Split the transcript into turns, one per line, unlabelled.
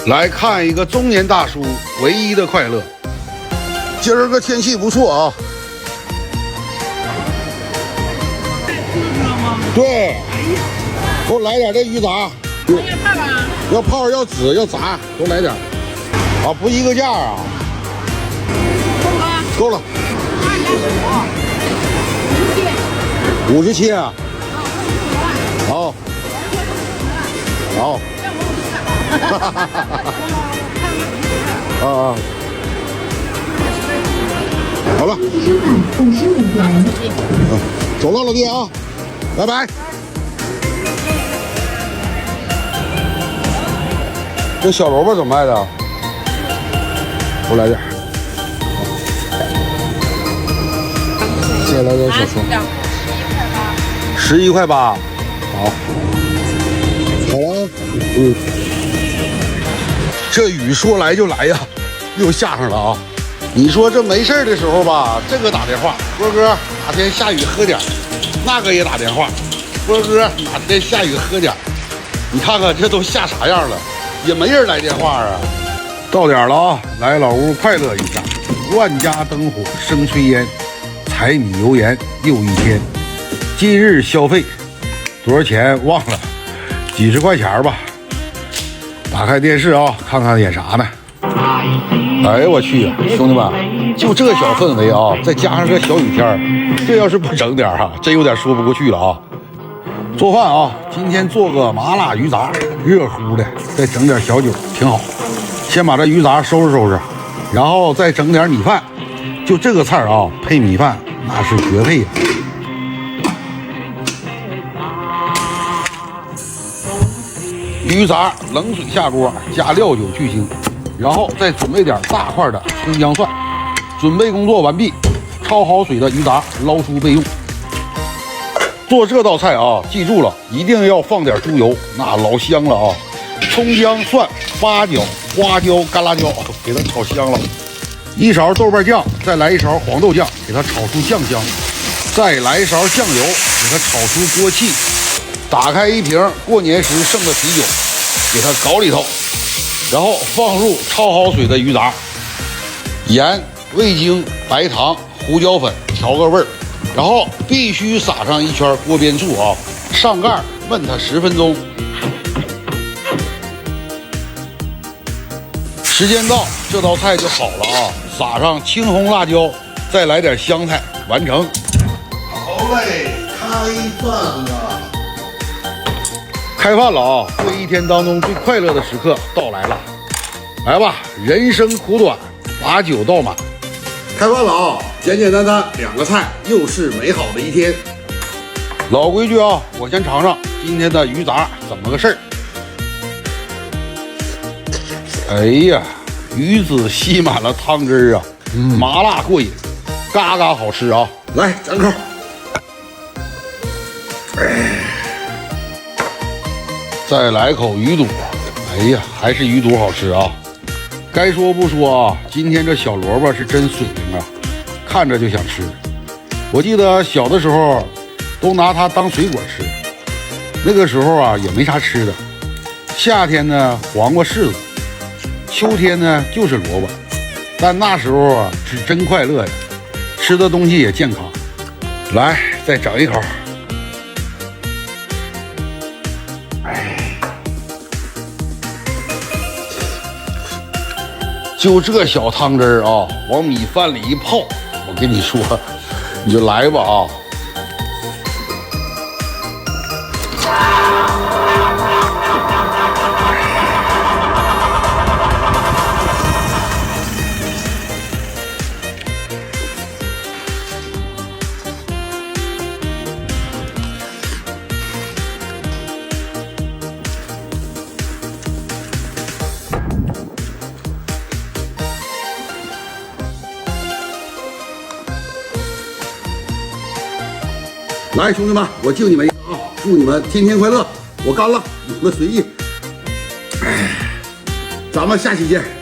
来看一个中年大叔唯一的快乐。今儿个天气不错啊。对，给我来点这鱼杂。要泡要籽要炸，都来点。啊，不一个价啊。够了。57啊。好。好。啊。好了。
55元。
走了，老弟啊，拜拜。这小萝卜怎么卖的？我来点。再来点小葱。11块8。好。好了。这雨说来就来呀，又下上了啊！你说这没事的时候吧，这个打电话，波哥哪天下雨喝点，那个也打电话，波哥哪天下雨喝点。你看看这都下啥样了，也没人来电话啊。到点了啊，来老屋快乐一下，万家灯火生炊烟，柴米油盐又一天。今日消费多少钱忘了，几十块钱吧。打开电视啊，看看演啥呢？哎呦我去啊，兄弟们，就这小氛围啊，再加上这小雨天，这要是不整点啊，真有点说不过去了啊。做饭啊，今天做个麻辣鱼杂，热乎的，再整点小酒，挺好。先把这鱼杂收拾收拾，然后再整点米饭。就这个菜啊，配米饭那是绝配呀。鱼杂冷水下锅，加料酒去腥，然后再准备点大块的葱姜蒜。准备工作完毕，焯好水的鱼杂捞出备用。做这道菜啊，记住了，一定要放点猪油，那老香了啊！葱姜蒜、八角、花椒、干辣椒，给它炒香了。一勺豆瓣酱，再来一勺黄豆酱，给它炒出酱香。再来一勺酱油，给它炒出锅气。打开一瓶过年时剩的啤酒，给它搞里头，然后放入焯好水的鱼杂，盐、味精、白糖、胡椒粉调个味儿，然后必须撒上一圈锅边醋啊，上盖焖它10分钟。时间到，这道菜就好了啊！撒上青红辣椒，再来点香菜，完成。好嘞，开饭了！开饭了啊！这一天当中最快乐的时刻到来了，来吧，人生苦短，把酒倒满。开饭了啊！简简单单2个菜，又是美好的一天。老规矩啊，我先尝尝今天的鱼杂怎么个事儿。哎呀，鱼子吸满了汤汁啊，麻辣过瘾，嘎嘎好吃啊！来沾口。再来口鱼肚，哎呀，还是鱼肚好吃啊！该说不说啊，今天这小萝卜是真水灵啊，看着就想吃。我记得小的时候都拿它当水果吃，那个时候啊也没啥吃的。夏天呢黄瓜柿子，秋天呢就是萝卜，但那时候啊是真快乐呀，吃的东西也健康。来，再整一口。就这小汤汁儿啊，往米饭里一泡，我跟你说，你就来吧啊！来，兄弟们，我敬你们一个啊！祝你们天天快乐！我干了，你们随意。哎，咱们下期见。